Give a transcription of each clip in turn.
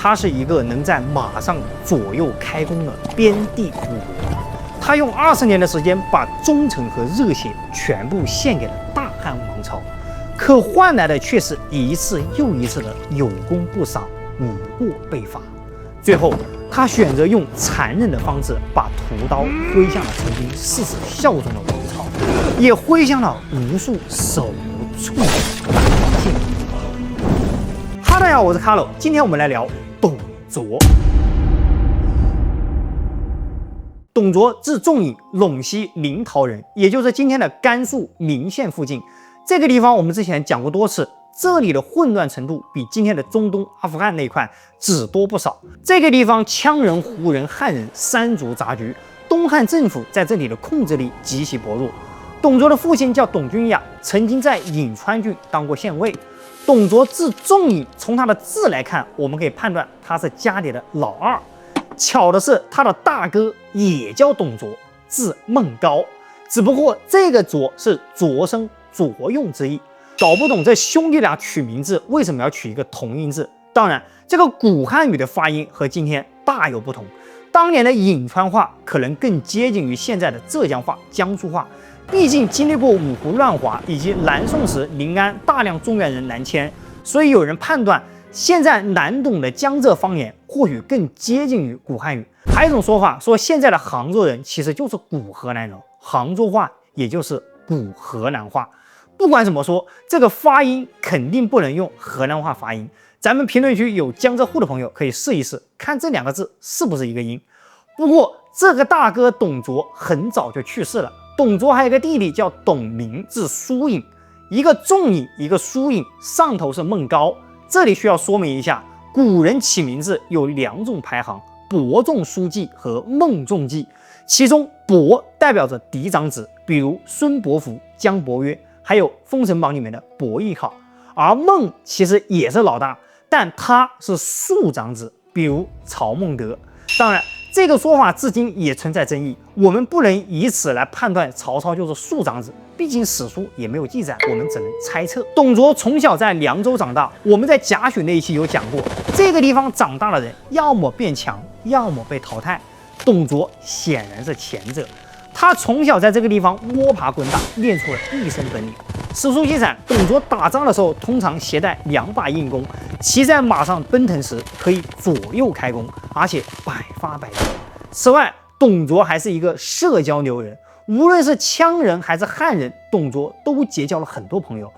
它是一个能在马上左右开弓的边地武国。他用20年的时间，把忠诚和热血全部献给了大汉王朝，可换来的却是一次又一次的有功不赏、无过被罚。最后，他选择用残忍的方式，把屠刀挥向了曾经誓死效忠的王朝，也挥向了无数手无寸铁的百姓。哈，大家好，我是卡喽，今天我们来聊董卓。董卓字仲颖，陇西临洮人，也就是今天的甘肃岷县附近。这个地方我们之前讲过多次，这里的混乱程度比今天的中东、阿富汗那一块只多不少。这个地方羌人、胡人、汉人三族杂居，东汉政府在这里的控制力极其薄弱。董卓的父亲叫董君雅，曾经在颍川郡当过县尉。董卓字仲颖，从他的字来看，我们可以判断他是家里的老二。巧的是，他的大哥也叫董卓，字孟高，只不过这个卓是卓生卓用之意。搞不懂这兄弟俩取名字为什么要取一个同音字？当然，这个古汉语的发音和今天大有不同。当年的颍川话可能更接近于现在的浙江话、江苏话，毕竟经历过五胡乱华以及南宋时临安大量中原人南迁，所以有人判断现在难懂的江浙方言或许更接近于古汉语。还有一种说法说，现在的杭州人其实就是古河南人，杭州话也就是古河南话。不管怎么说，这个发音肯定不能用河南话发音。咱们评论区有江浙沪的朋友可以试一试，看这两个字是不是一个音。不过这个大哥董卓很早就去世了，董卓还有一个弟弟叫董明，字叔颖，一个仲颖，一个叔颖，上头是孟高。这里需要说明一下，古人起名字有2种排行，伯仲叔季和孟仲季。其中伯代表着嫡长子，比如孙伯符、姜伯约，还有《封神榜》里面的伯邑考。而孟其实也是老大，但他是庶长子，比如曹孟德。当然，这个说法至今也存在争议，我们不能以此来判断曹操就是庶长子，毕竟史书也没有记载，我们只能猜测。董卓从小在凉州长大，我们在贾诩那一期有讲过，这个地方长大的人要么变强，要么被淘汰。董卓显然是前者，他从小在这个地方摸爬滚打，练出了一身本领。史书记载，董卓打仗的时候通常携带2把硬弓，骑在马上奔腾时可以左右开弓，而且百发百中。此外，董卓还是一个社交牛人，无论是羌人还是汉人，董卓都结交了很多朋友。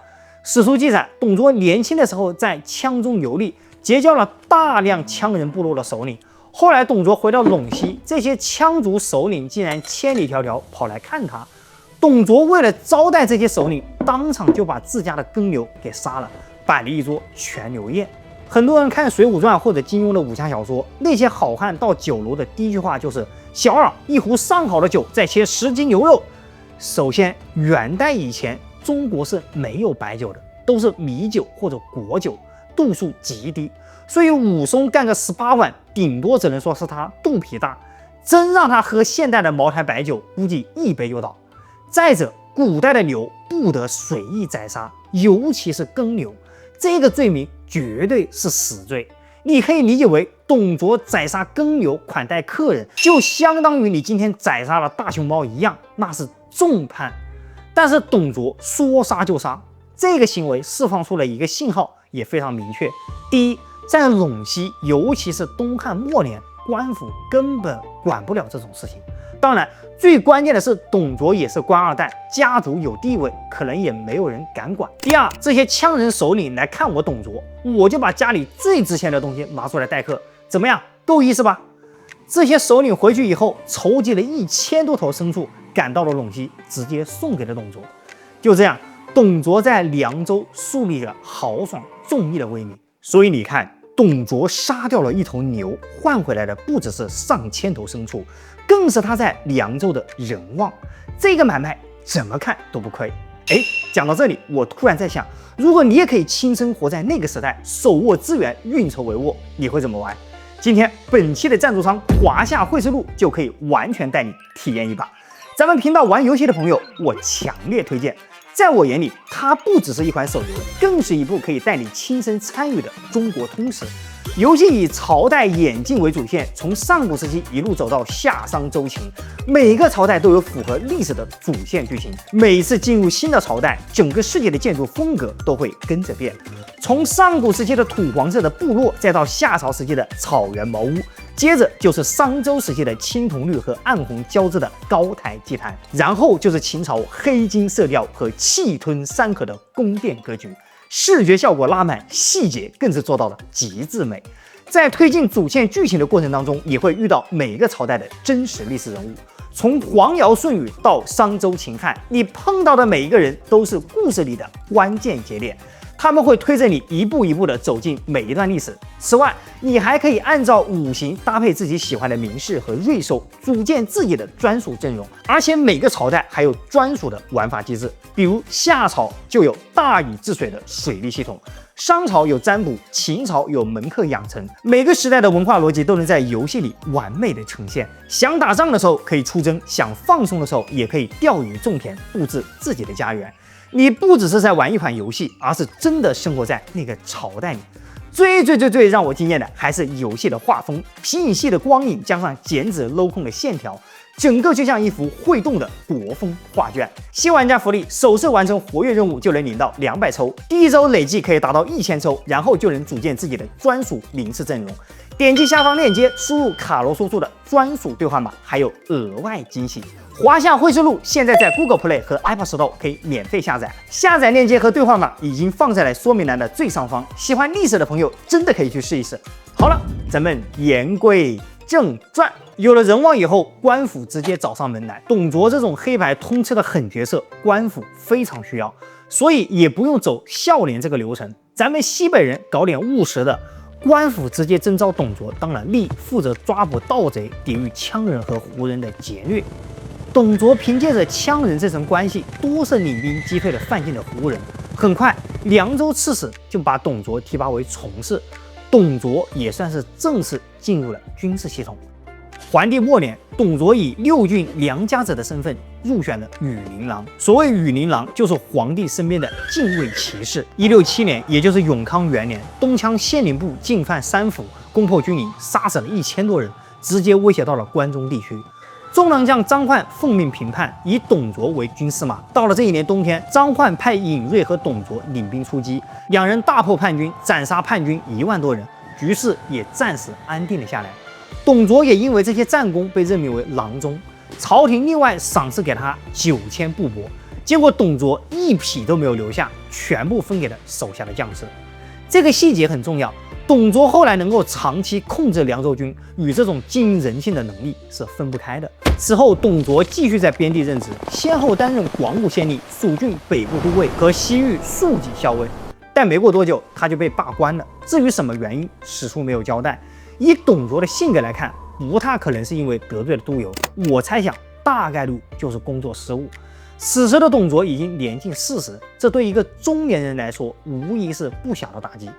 史书记载，董卓年轻的时候在羌中游历，结交了大量羌人部落的首领。后来董卓回到陇西，这些羌族首领竟然千里迢迢跑来看他。董卓为了招待这些首领，当场就把自家的更牛给杀了，摆了一桌全牛宴。很多人看《水浒传》或者金庸的武侠小说，那些好汉到酒楼的第一句话就是“小二，一壶上好的酒，再切10斤牛肉”。首先，元代以前中国是没有白酒的，都是米酒或者果酒，度数极低，所以武松干个18碗，顶多只能说是他肚皮大。真让他喝现代的茅台白酒，估计1杯就倒。再者，古代的牛不得随意宰杀，尤其是耕牛，这个罪名绝对是死罪。你可以理解为董卓宰杀耕牛款待客人，就相当于你今天宰杀了大熊猫一样，那是重判。但是董卓说杀就杀，这个行为释放出了一个信号，也非常明确。第一，在陇西，尤其是东汉末年，官府根本管不了这种事情。当然，最关键的是，董卓也是官二代，家族有地位，可能也没有人敢管。第二，这些羌人首领来看我董卓，我就把家里最值钱的东西拿出来待客，怎么样？够意思吧？这些首领回去以后，筹集了1000多头牲畜，赶到了陇西，直接送给了董卓。就这样，董卓在凉州树立了豪爽重义的威名。所以你看，董卓杀掉了1头牛，换回来的不只是上千头牲畜，更是他在凉州的人望。这个买卖怎么看都不亏。讲到这里，我突然在想，如果你也可以亲身活在那个时代，手握资源，运筹帷幄，你会怎么玩？今天本期的赞助商华夏会思路就可以完全带你体验一把。咱们频道玩游戏的朋友，我强烈推荐。在我眼里，它不只是一款手游，更是一部可以带你亲身参与的中国通史。游戏以朝代演进为主线，从上古时期一路走到夏商周秦，每个朝代都有符合历史的主线剧情。每次进入新的朝代，整个世界的建筑风格都会跟着变。从上古时期的土黄色的部落，再到夏朝时期的草原茅屋，接着就是商周时期的青铜绿和暗红交织的高台祭坛，然后就是秦朝黑金色调和气吞山河的宫殿格局。视觉效果拉满，细节更是做到了极致美。在推进主线剧情的过程当中，也会遇到每一个朝代的真实历史人物，从黄尧舜禹到商周秦汉，你碰到的每一个人都是故事里的关键节点。他们会推着你一步一步地走进每一段历史。此外，你还可以按照五行搭配自己喜欢的名士和瑞兽，组建自己的专属阵容。而且每个朝代还有专属的玩法机制，比如夏朝就有大禹治水的水利系统，商朝有占卜，秦朝有门客养成。每个时代的文化逻辑都能在游戏里完美的呈现。想打仗的时候可以出征，想放松的时候也可以钓鱼种田，布置自己的家园。你不只是在玩一款游戏，而是真的生活在那个朝代里。最让我惊艳的还是游戏的画风，皮影戏的光影加上剪纸镂空的线条，整个就像一幅会动的国风画卷。新玩家福利，首次完成活跃任务就能领到200抽，第一周累计可以达到1000抽，然后就能组建自己的专属名次阵容。点击下方链接，输入卡罗叔叔的专属兑换码，还有额外惊喜。华夏会师录现在在 Google Play 和 Apple Store 可以免费下载，下载链接和兑换码已经放在了说明栏的最上方。喜欢历史的朋友真的可以去试一试。好了，咱们言归正传，有了人王以后，官府直接找上门来。董卓这种黑白通吃的狠角色，官府非常需要，所以也不用走孝廉这个流程，咱们西北人搞点务实的。官府直接征召董卓当了吏，负责抓捕盗贼，抵御羌人和胡人的劫掠。董卓凭借着羌人这层关系，多次领兵击退了犯境的胡人。很快，凉州刺史就把董卓提拔为从事，董卓也算是正式进入了军事系统。桓帝末年，董卓以6郡良家者的身份入选了羽林郎。所谓羽林郎，就是皇帝身边的禁卫骑士。167年，也就是永康元年，东羌县令部进犯3府，攻破军营，杀死了1000多人，直接威胁到了关中地区。中郎将张焕奉命平叛，以董卓为军司马。到了这一年冬天，张焕派尹锐和董卓领兵出击，两人大破叛军，斩杀叛军1万多人，局势也暂时安定了下来。董卓也因为这些战功被任命为郎中，朝廷另外赏赐给他9000布帛。结果董卓一匹都没有留下，全部分给了手下的将士。这个细节很重要。董卓后来能够长期控制凉州军，与这种经营人性的能力是分不开的。此后，董卓继续在边地任职，先后担任广武县令、蜀郡北部都尉和西域庶几校尉。但没过多久，他就被罢官了。至于什么原因，史书没有交代。以董卓的性格来看，不太可能是因为得罪了督邮，我猜想大概率就是工作失误。此时的董卓已经年近40，这对一个中年人来说，无疑是不小的打击。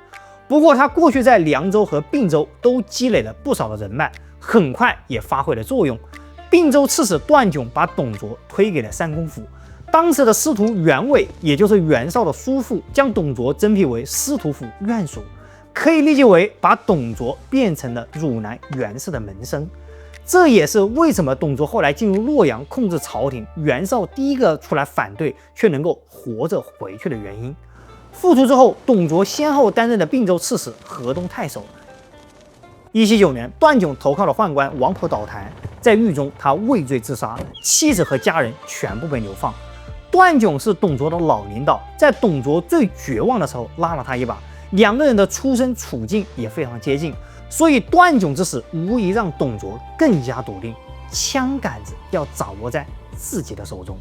不过他过去在凉州和并州都积累了不少的人脉，很快也发挥了作用。并州刺史段炯把董卓推给了三公府，当时的司徒袁伟，也就是袁绍的叔父，将董卓征辟为司徒府院属，可以理解为把董卓变成了汝南袁氏的门生。这也是为什么董卓后来进入洛阳控制朝廷，袁绍第一个出来反对，却能够活着回去的原因。复出之后，董卓先后担任了并州刺史、河东太守。179年，段炯投靠了宦官王婆倒台，在狱中他畏罪自杀，妻子和家人全部被流放。段炯是董卓的老领导，在董卓最绝望的时候拉了他一把，两个人的出身处境也非常接近，所以段炯之死无疑让董卓更加笃定，枪杆子要掌握在自己的手中。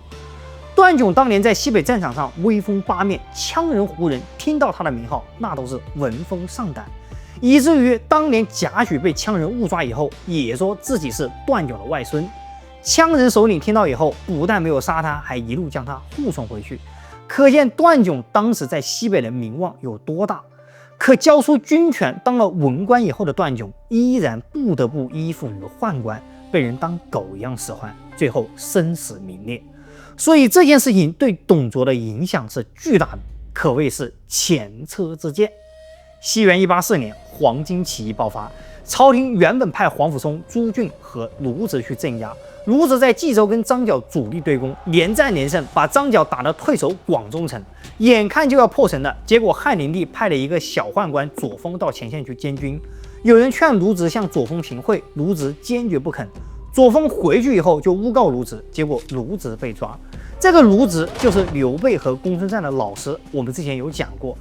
段炯当年在西北战场上威风八面，羌人胡人听到他的名号，那都是闻风丧胆，以至于当年贾诩被羌人误抓以后，也说自己是段炯的外孙。羌人首领听到以后，不但没有杀他，还一路将他护送回去，可见段炯当时在西北的名望有多大。可交出军权当了文官以后的段炯，依然不得不依附于宦官，被人当狗一样使唤，最后生死名裂。所以这件事情对董卓的影响是巨大的，可谓是前车之鉴。西元184年，黄巾起义爆发，朝廷原本派皇甫嵩、朱俊和卢植去镇压。卢植在冀州跟张角主力对攻，连战连胜，把张角打得退守广中城，眼看就要破城了。结果汉灵帝派了一个小宦官左峰到前线去监军，有人劝卢植向左峰行贿，卢植坚决不肯。左峰回去以后就诬告卢植，结果卢植被抓。这个卢植就是刘备和公孙瓒的老师，我们之前有讲过。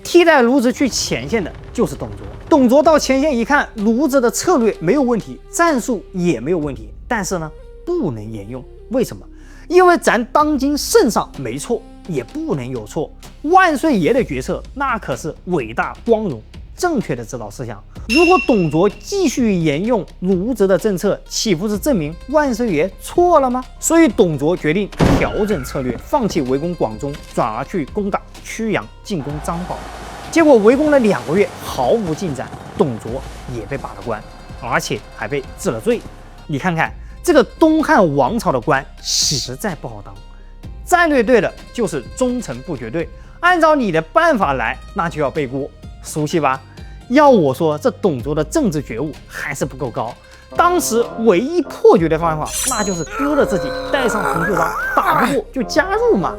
替代卢植去前线的就是董卓。董卓到前线一看，卢植的策略没有问题，战术也没有问题，但是呢，不能沿用。为什么？因为咱当今圣上没错，也不能有错。万岁爷的决策那可是伟大、光荣、正确的指导思想。如果董卓继续沿用卢植的政策，岂不是证明万岁爷错了吗？所以董卓决定调整策略，放弃围攻广中，转而去攻打曲阳，进攻张宝。结果围攻了2个月，毫无进展，董卓也被罢了官，而且还被治了罪。你看看这个东汉王朝的官实在不好当，战略对了就是忠诚不绝对，按照你的办法来，那就要背锅，熟悉吧？要我说，这董卓的政治觉悟还是不够高。当时唯一破局的方法，那就是割了自己，带上红袖章，打不过就加入嘛。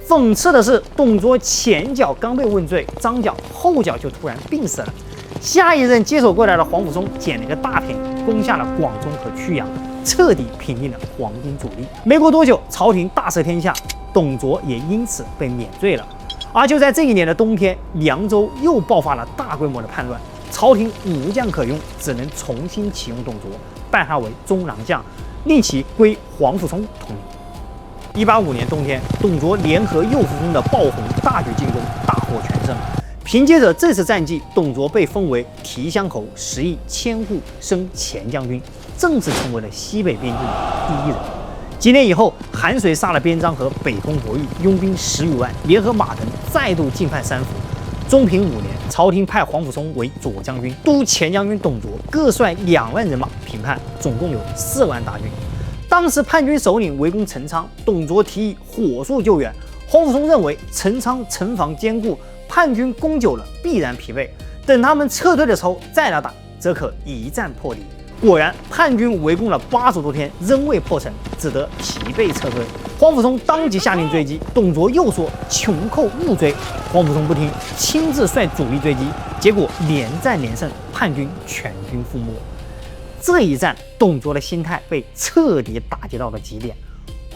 讽刺的是，董卓前脚刚被问罪，张角后脚就突然病死了。下一任接手过来的皇甫嵩捡了一个大便宜，攻下了广中和曲阳，彻底平定了黄巾主力。没过多久，朝廷大赦天下，董卓也因此被免罪了。而就在这一年的冬天，凉州又爆发了大规模的叛乱，朝廷无将可用，只能重新启用董卓，拜他为中郎将，令其归皇甫嵩统领。185年冬天，董卓联合右扶风的鲍洪大举进攻，大获全胜。凭借着这次战绩，董卓被封为提乡侯，10邑千户，升前将军，正式成为了西北边境的第一人。几年以后，韩遂杀了边章和北攻伯玉，拥兵10余万，联合马腾再度进犯三府。中平5年，朝廷派皇甫嵩为左将军，督前将军董卓各率2万人马平叛，总共有4万大军。当时叛军首领围攻陈仓，董卓提议火速救援。皇甫嵩认为陈仓城防坚固，叛军攻久了必然疲惫，等他们撤退的时候再来打，则可一战破敌。果然，叛军围攻了80多天，仍未破城，只得疲惫撤退。皇甫嵩当即下令追击，董卓又说穷寇勿追，皇甫嵩不听，亲自率主力追击，结果连战连胜，叛军全军覆没。这一战，董卓的心态被彻底打击到了极点。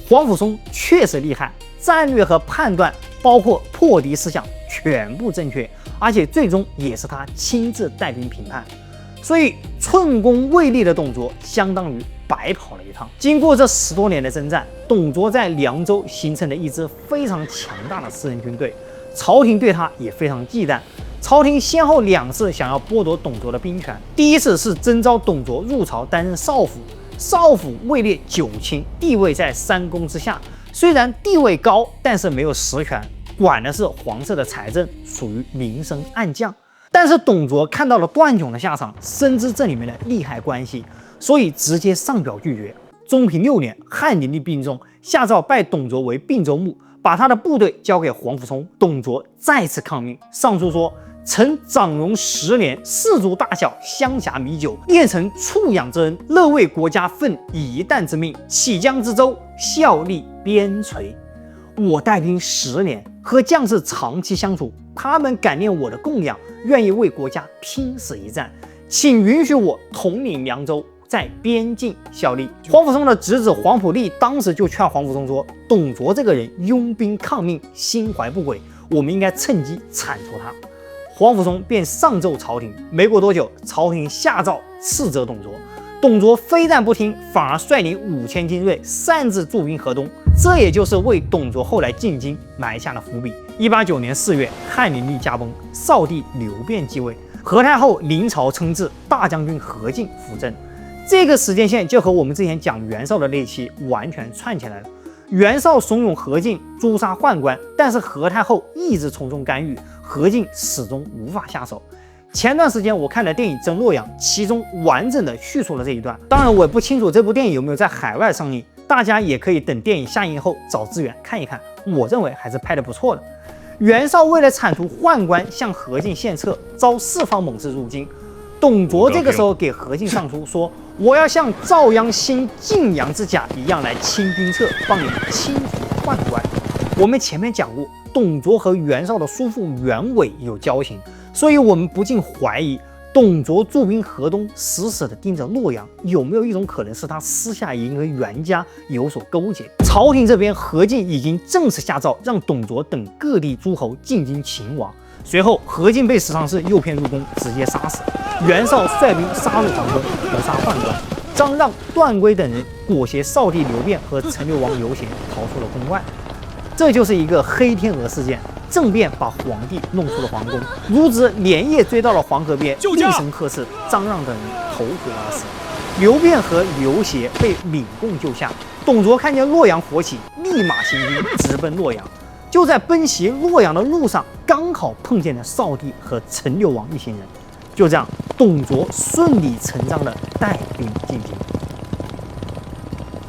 皇甫嵩确实厉害，战略和判断，包括破敌思想，全部正确，而且最终也是他亲自带兵平叛。所以寸功未立的董卓相当于白跑了一趟。经过这10多年的征战，董卓在凉州形成了一支非常强大的私人军队，朝廷对他也非常忌惮。朝廷先后2次想要剥夺董卓的兵权，第一次是征召董卓入朝担任少府，少府位列9卿，地位在3公之下，虽然地位高，但是没有实权，管的是皇室的财政，属于明升暗降。但是董卓看到了段炯的下场，深知这里面的利害关系，所以直接上表拒绝。中平6年，汉灵帝病重，下诏拜董卓为并州牧，把他的部队交给皇甫嵩。董卓再次抗命，上书说：臣长荣10年，士族大小，乡辖米久，念臣畜养之恩，乐为国家奋一担之命，起江之州，效力边陲。我带兵10年，和将士长期相处，他们感念我的供养，愿意为国家拼死一战，请允许我统领凉州，在边境效力。皇甫嵩的侄子皇甫濪当时就劝皇甫嵩说：董卓这个人拥兵抗命，心怀不轨，我们应该趁机铲除他。皇甫嵩便上奏朝廷，没过多久，朝廷下诏斥责董卓。董卓非但不听，反而率领5000精锐擅自驻兵河东，这也就是为董卓后来进京埋下了伏笔。189年4月，汉灵帝驾崩，少帝刘辩继位，何太后临朝称制，大将军何进辅政。这个时间线就和我们之前讲袁绍的那期完全串起来了。袁绍怂恿何进诛杀宦官，但是何太后一直从中干预，何进始终无法下手。前段时间我看了电影《真洛阳》，其中完整的叙述了这一段。当然，我也不清楚这部电影有没有在海外上映，大家也可以等电影下映后找资源看一看。我认为还是拍得不错的。袁绍为了铲除宦官，向何进献策，遭四方猛士入京。董卓这个时候给何进上书说：“我要像赵鞅兴晋阳之甲一样来清君侧，帮你清除宦官。”我们前面讲过，董卓和袁绍的叔父袁伟有交情，所以我们不禁怀疑，董卓驻兵河东，死死地盯着洛阳，有没有一种可能是他私下已经和袁家有所勾结？朝廷这边，何进已经正式下诏，让董卓等各地诸侯进京擒王。随后，何进被十常侍诱骗入宫，直接杀死。袁绍率兵杀入皇宫，屠杀宦官。张让、段珪等人裹挟少帝刘辩和陈留王刘协逃出了宫外。这就是一个黑天鹅事件，政变把皇帝弄出了皇宫。孺子连夜追到了黄河边，厉声呵斥，张让等人投湖而死。刘辩和刘协被闽共救下。董卓看见洛阳火起，立马行军直奔洛阳。就在奔袭洛阳的路上，刚好碰见了少帝和陈留王一行人。就这样，董卓顺理成章地带兵进京。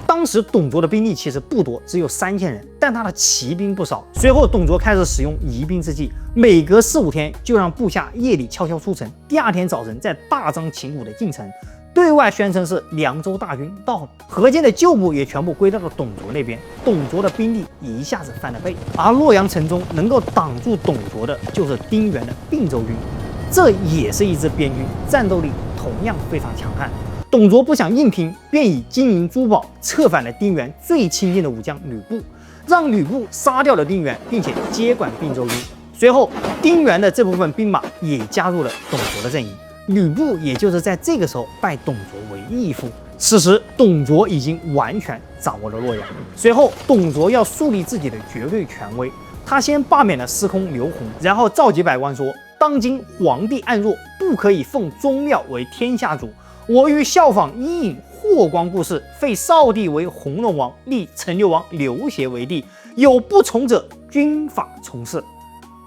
当时董卓的兵力其实不多，只有3000人，但他的骑兵不少。随后，董卓开始使用疑兵之计，每隔4、5天就让部下夜里悄悄出城，第2天早晨再大张旗鼓地进城，对外宣称是凉州大军到了。何进的旧部也全部归到了董卓那边，董卓的兵力一下子翻了倍。而洛阳城中能够挡住董卓的，就是丁原的并州军，这也是一支边军，战斗力同样非常强悍。董卓不想硬拼，便以金银珠宝策反了丁原最亲近的武将吕布，让吕布杀掉了丁原，并且接管并州军。随后，丁原的这部分兵马也加入了董卓的阵营。吕布也就是在这个时候拜董卓为义父。此时，董卓已经完全掌握了洛阳。随后，董卓要树立自己的绝对权威，他先罢免了司空刘弘，然后召集百官说：“当今皇帝暗弱，不可以奉宗庙为天下主。我欲效仿伊尹、霍光故事，废少帝为弘农王，立陈留王刘协为帝。有不从者，军法从事。”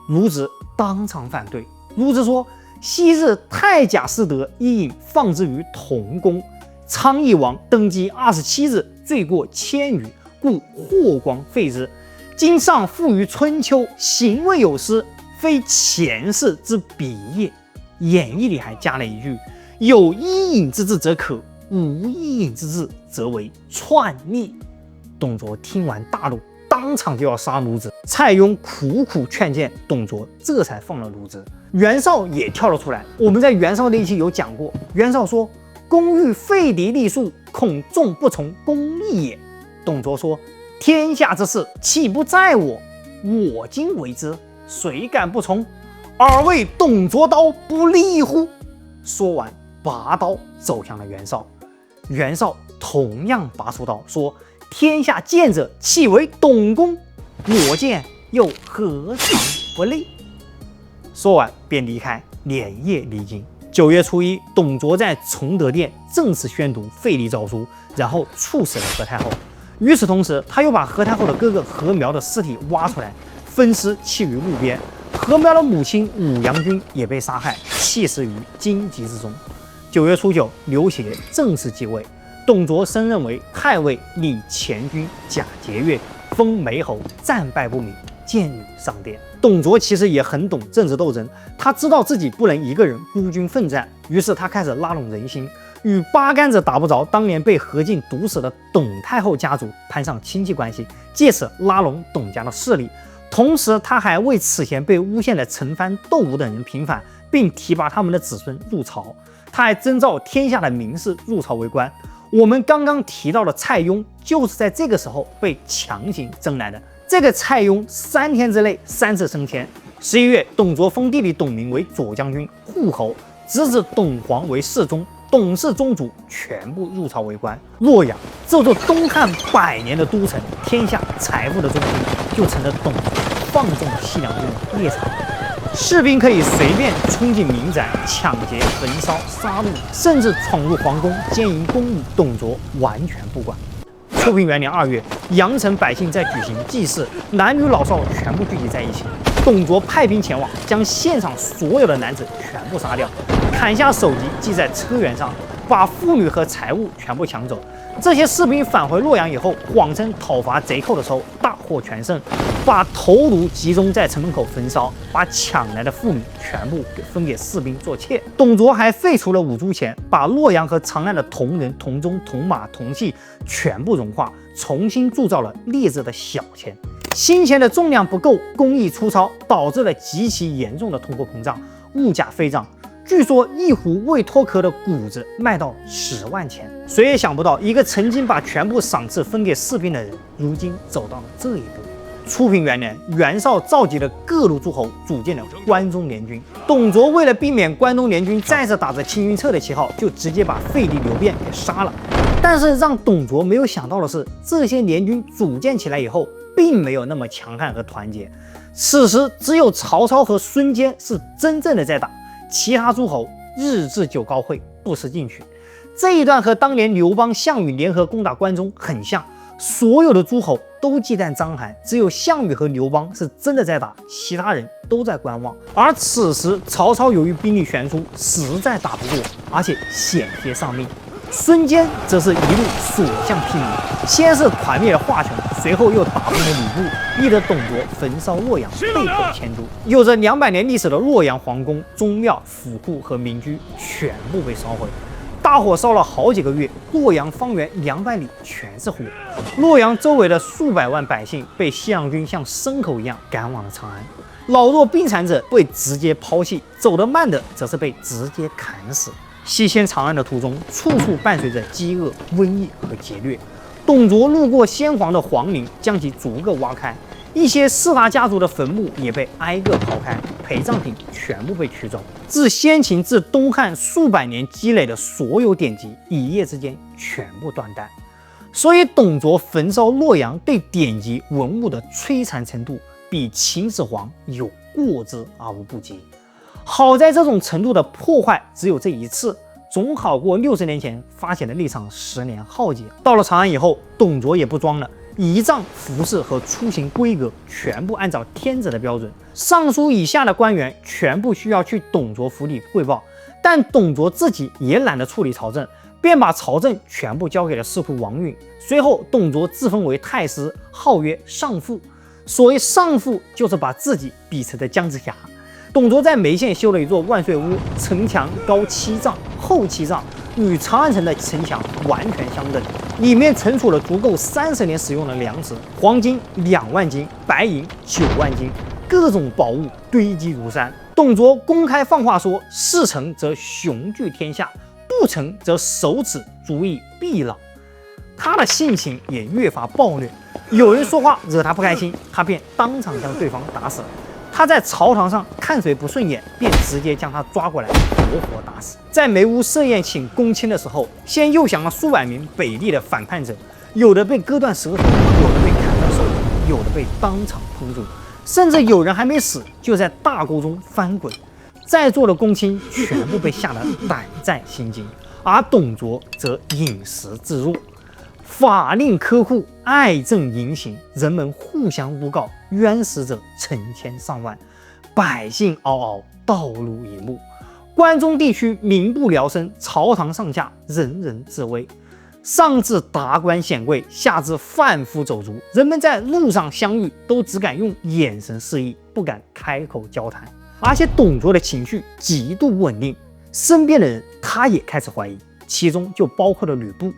孺子当场反对。孺子说：“昔日太甲失德，伊尹放之于同宫。昌邑王登基27日，罪过1000余，故霍光废之。今上复于春秋，行为有失，非前世之比也。”演义里还加了一句：“有伊尹之志则可，无伊尹之志则为篡逆。”董卓听完大怒，当场就要杀孺子。蔡邕苦苦劝谏董卓，这才放了孺子。袁绍也跳了出来。我们在袁绍那一期有讲过，袁绍说：“公欲废嫡立庶，恐众不从公义也。”董卓说：“天下之事，岂不在我？我今为之，谁敢不从？尔为董卓刀不利乎？”说完，拔刀走向了袁绍。袁绍同样拔出刀，说：“天下见者，岂为董公？我见又何尝不利？”说完便离开，连夜离京。9月初1，董卓在崇德殿正式宣读废立诏书，然后处死了何太后。与此同时，他又把何太后的哥哥何苗的尸体挖出来，分尸弃于路边。何苗的母亲武阳君也被杀害，弃尸于荆棘之中。9月初9，刘协正式继位，董卓升任为太尉，领前军贾节钺，封梅侯，战败不闵，监狱上殿。董卓其实也很懂政治斗争，他知道自己不能一个人孤军奋战，于是他开始拉拢人心，与八竿子打不着当年被何进毒死的董太后家族攀上亲戚关系，借此拉拢董家的势力。同时，他还为此前被诬陷的陈蕃、窦武等人平反，并提拔他们的子孙入朝。他还征召天下的名士入朝为官。我们刚刚提到的蔡邕，就是在这个时候被强行征来的。这个蔡邕3天之内3次升迁。11月，董卓封弟弟董明为左将军、护侯，侄子董黄为侍中，董氏宗族全部入朝为官。洛阳这座东汉100年的都城，天下财富的中心，就成了董卓放纵西凉军的猎场。士兵可以随便冲进民宅，抢劫、焚烧、杀戮，甚至闯入皇宫奸淫公务，董卓完全不管。初平元年2月，阳城百姓在举行祭祀，男女老少全部聚集在一起。董卓派兵前往，将现场所有的男子全部杀掉，砍下首级系在车辕上，把妇女和财物全部抢走。这些士兵返回洛阳以后，谎称讨伐贼寇的时候大获全胜。把头颅集中在城门口焚烧，把抢来的妇女全部给分给士兵做妾。董卓还废除了五铢钱，把洛阳和长安的铜人、铜钟、铜马、铜器全部融化，重新铸造了劣质的小钱。新钱的重量不够，工艺粗糙，导致了极其严重的通货膨胀，物价飞涨。据说一壶未脱壳的谷子卖到10万钱。谁也想不到，一个曾经把全部赏赐分给士兵的人，如今走到了这一步。初平元年，袁绍召集了各路诸侯，组建了关中联军。董卓为了避免关东联军再次打着青云策的旗号，就直接把废帝刘辩给杀了。但是让董卓没有想到的是，这些联军组建起来以后，并没有那么强悍和团结。此时只有曹操和孙坚是真正的在打，其他诸侯日置酒高会，不思进取。这一段和当年刘邦、项羽联合攻打关中很像，所有的诸侯都忌惮章邯，只有项羽和刘邦是真的在打，其他人都在观望。而此时曹操由于兵力悬殊，实在打不过，而且险些丧命。孙坚则是一路所向披靡，先是团灭了华雄，随后又打崩了吕布，逼得董卓焚烧洛阳，被迫迁都。有着200年历史的洛阳皇宫、宗庙、府库和民居全部被烧毁。大火烧了好几个月，洛阳方圆200里全是火。洛阳周围的数百万百姓被西洋军像牲口一样赶往了长安，老弱病残者被直接抛弃，走得慢的则是被直接砍死。西迁长安的途中，处处伴随着饥饿、瘟疫和劫掠。董卓路过先皇的皇陵，将其逐个挖开，一些四大家族的坟墓也被挨个刨开，陪葬品全部被取走。自先秦至东汉数百年积累的所有典籍，一夜之间全部断代。所以董卓焚烧洛阳对典籍文物的摧残程度，比秦始皇有过之而无不及。好在这种程度的破坏只有这一次，总好过60年前发起的那场10年浩劫。到了长安以后，董卓也不装了，仪仗、服饰和出行规格全部按照天子的标准，尚书以下的官员全部需要去董卓府里汇报。但董卓自己也懒得处理朝政，便把朝政全部交给了司徒王允。随后，董卓自封为太师，号曰上父。所谓上父，就是把自己比成的姜子牙。董卓在眉县修了一座万岁屋，城墙高7丈，厚7丈，与长安城的城墙完全相等。里面存储了足够30年使用的粮食，黄金2万斤，白银9万斤，各种宝物堆积如山。董卓公开放话说：“事成则雄踞天下，不成则手指足以臂老。”他的性情也越发暴虐，有人说话惹他不开心，他便当场将对方打死。他在朝堂上看谁不顺眼，便直接将他抓过来活活打死。在梅屋设宴请公卿的时候，先诱降了数百名北地的反叛者，有的被割断舌头，有的被砍断手指，有的被当场烹煮，甚至有人还没死就在大锅中翻滚。在座的公卿全部被吓得胆战心惊，而董卓则饮食自若。法令苛酷，爱憎淫行，人们互相诬告，冤死者成千上万，百姓嗷嗷，道路一目。关中地区民不聊生，朝堂上下人人自危，上至达官显贵，下至贩夫走卒，人们在路上相遇都只敢用眼神示意，不敢开口交谈。而且董卓的情绪极度不稳定，身边的人他也开始怀疑，其中就包括了吕布。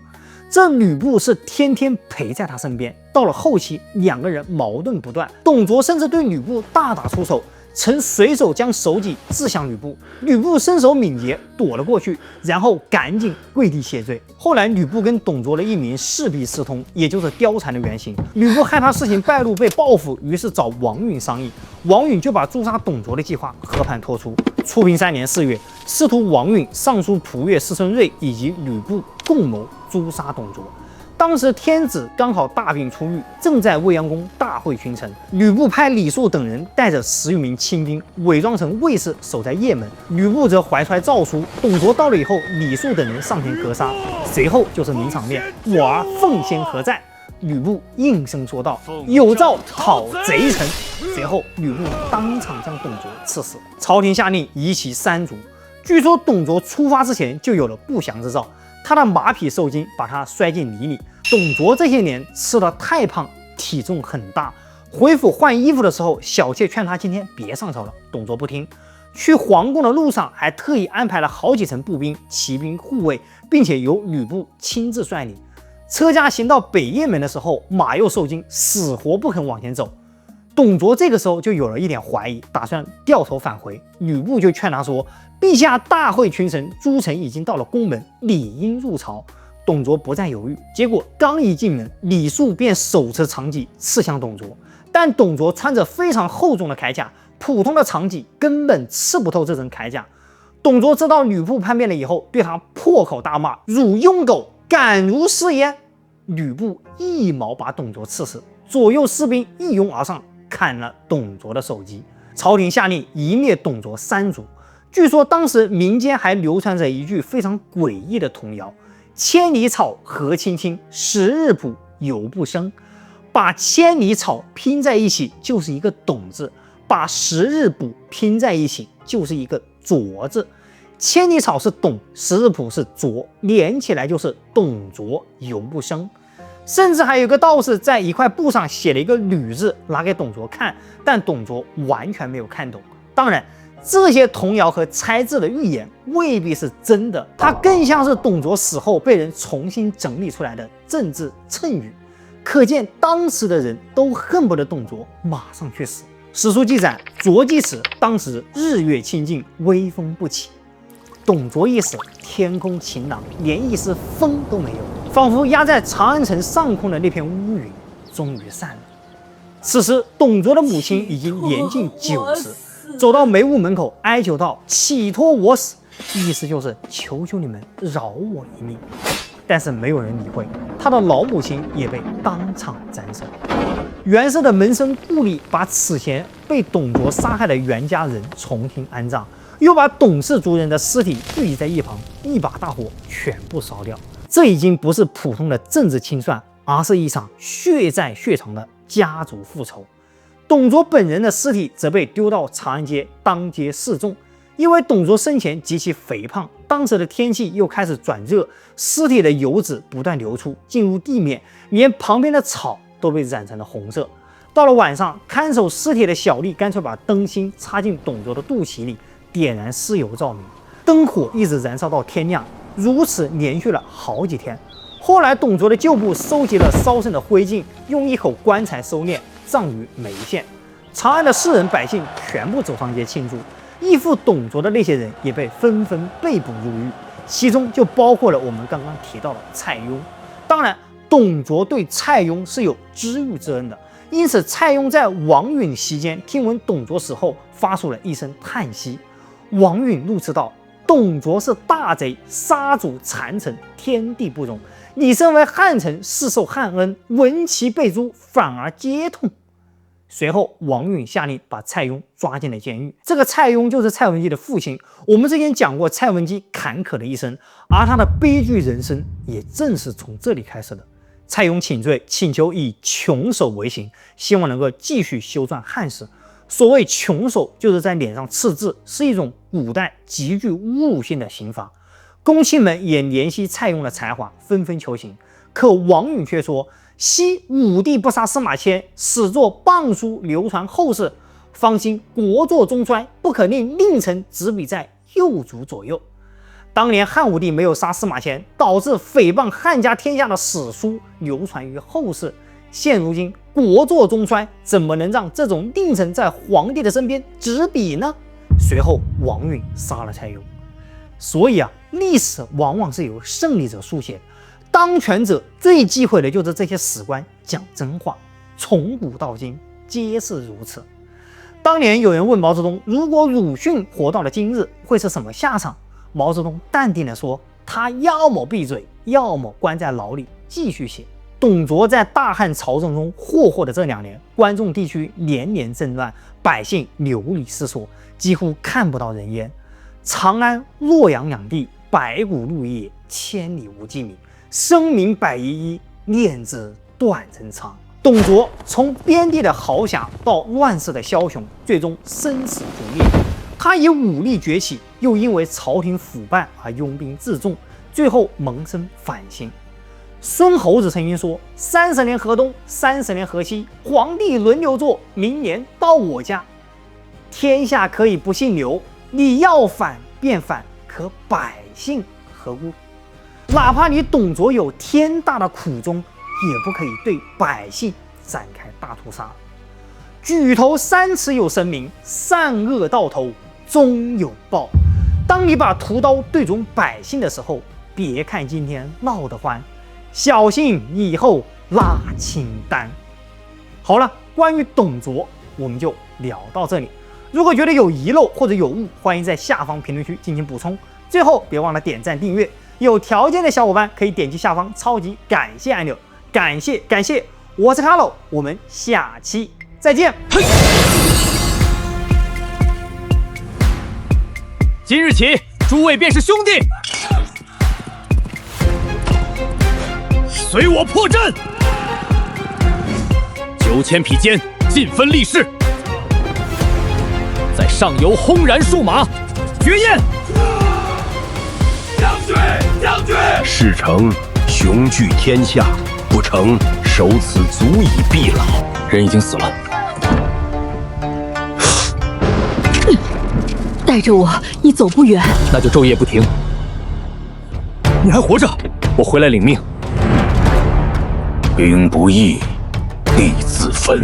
这吕布是天天陪在他身边，到了后期2个人矛盾不断，董卓甚至对吕布大打出手，曾随手将手戟掷向吕布，吕布身手敏捷躲了过去，然后赶紧跪地谢罪。后来吕布跟董卓的一名侍婢私通，也就是貂蝉的原型。吕布害怕事情败露被报复，于是找王允商议，王允就把诛杀董卓的计划和盘托出。初平3年4月，司徒王允、尚书仆射司孙睿以及吕布共谋诛杀董卓。当时天子刚好大病初愈，正在未央宫大会群臣。吕布派李肃等人带着10余名亲兵，伪装成卫士守在雁门。吕布则怀揣诏书。董卓到了以后，李肃等人上前格杀，随后就是名场面：“我儿奉先何在？”吕布应声说道：“有诏讨贼臣。”随后，吕布当场将董卓刺死。朝廷下令夷其3族。据说董卓出发之前就有了不祥之兆，他的马匹受惊，把他摔进泥里。董卓这些年吃得太胖，体重很大，回府换衣服的时候，小妾劝他今天别上朝了，董卓不听。去皇宫的路上，还特意安排了好几层步兵、骑兵护卫，并且由吕布亲自率领。车驾行到北雁门的时候，马又受惊，死活不肯往前走。董卓这个时候就有了一点怀疑，打算掉头返回。吕布就劝他说：“陛下大会群臣，诸臣已经到了宫门，理应入朝。”董卓不再犹豫，结果刚一进门，李肃便手持长戟刺向董卓。但董卓穿着非常厚重的铠甲，普通的长戟根本刺不透这层铠甲。董卓知道吕布叛变了以后，对他破口大骂：“汝庸狗，敢如是焉！”吕布一矛把董卓刺死，左右士兵一拥而上，砍了董卓的首级。朝廷下令一灭董卓3族。据说当时民间还流传着一句非常诡异的童谣：“千里草何青青，10日卜犹不生。”把千里草拼在一起就是一个董字，把10日卜拼在一起就是一个卓字。千里草是董，10日卜是卓，连起来就是董卓犹不生。甚至还有一个道士在一块布上写了一个吕字，拿给董卓看，但董卓完全没有看懂。当然，这些童谣和猜字的预言未必是真的，它更像是董卓死后被人重新整理出来的政治谶语。可见当时的人都恨不得董卓马上去死。史书记载，卓既死，当时日月清净，微风不起。董卓一死，天空晴朗，连一丝风都没有，仿佛压在长安城上空的那片乌云终于散了。此时，董卓的母亲已经年近90，走到梅屋门口哀求道：“乞托我死！”意思就是求求你们饶我一命。但是没有人理会，他的老母亲也被当场斩首。袁绍的门生顾立把此前被董卓杀害的袁家人重新安葬，又把董氏族人的尸体聚集在一旁，一把大火全部烧掉。这已经不是普通的政治清算，而是一场血债血偿的家族复仇。董卓本人的尸体则被丢到长安街当街示众。因为董卓生前极其肥胖，当时的天气又开始转热，尸体的油脂不断流出，进入地面，连旁边的草都被染成了红色。到了晚上，看守尸体的小吏干脆把灯芯插进董卓的肚脐里，点燃尸油照明，灯火一直燃烧到天亮，如此连续了好几天。后来，董卓的旧部收集了烧剩的灰烬，用一口棺材收敛，葬于眉县。长安的士人百姓全部走上街庆祝。义父董卓的那些人也被纷纷被捕入狱，其中就包括了我们刚刚提到的蔡邕。当然，董卓对蔡邕是有知遇之恩的，因此蔡邕在王允席间听闻董卓死后，发出了一声叹息。王允怒斥道：“董卓是大贼，杀戮残臣，天地不容。你身为汉臣，世受汉恩，闻其被诛，反而皆痛。”随后，王允下令把蔡邕抓进了监狱。这个蔡邕就是蔡文姬的父亲。我们之前讲过蔡文姬坎坷的一生，而他的悲剧人生也正是从这里开始的。蔡邕请罪，请求以穷手为刑，希望能够继续修撰汉史。所谓穷手，就是在脸上刺字，是一种古代极具侮辱性的刑罚。公卿们也怜惜蔡邕的才华，纷纷求刑。可王允却说：“昔武帝不杀司马迁，始作谤书流传后世，方兴国祚中衰，不可令佞臣执笔在右足左右。”当年汉武帝没有杀司马迁，导致诽谤汉家天下的史书流传于后世。现如今国祚中衰，怎么能让这种佞臣在皇帝的身边执笔呢？随后王允杀了蔡邕。所以历史往往是由胜利者书写的。当权者最忌讳的就是这些史官讲真话，从古到今皆是如此。当年有人问毛泽东，如果鲁迅活到了今日，会是什么下场？毛泽东淡定地说，他要么闭嘴，要么关在牢里继续写。董卓在大汉朝政中霍霍的这2年，关中地区连连震乱，百姓流离失所，几乎看不到人烟。长安、洛阳两地，白骨露野，千里无鸡鸣。生民百依依，念之断人肠。董卓从边地的豪侠到乱世的枭雄，最终生死不灭。他以武力崛起，又因为朝廷腐败而拥兵自重，最后萌生反心。孙猴子曾经说：“30年河东，30年河西，皇帝轮流坐，明年到我家。天下可以不姓刘，你要反便反，可百姓何故？哪怕你董卓有天大的苦衷，也不可以对百姓展开大屠杀。举头三尺有神明，善恶到头终有报。当你把屠刀对准百姓的时候，别看今天闹得欢，小心以后拉清单。”好了，关于董卓我们就聊到这里。如果觉得有遗漏或者有误，欢迎在下方评论区进行补充。最后别忘了点赞订阅，有条件的小伙伴可以点击下方超级感谢按钮。感谢，我是 Carlo， 我们下期再见。今日起，诸位便是兄弟，随我破阵！9000匹间，尽分立誓，在上游轰然数马，绝宴！将军！事成，雄踞天下；不成，守此足以必老。人已经死了。带着我，你走不远。那就昼夜不停。你还活着，我回来领命。兵不易，地自焚。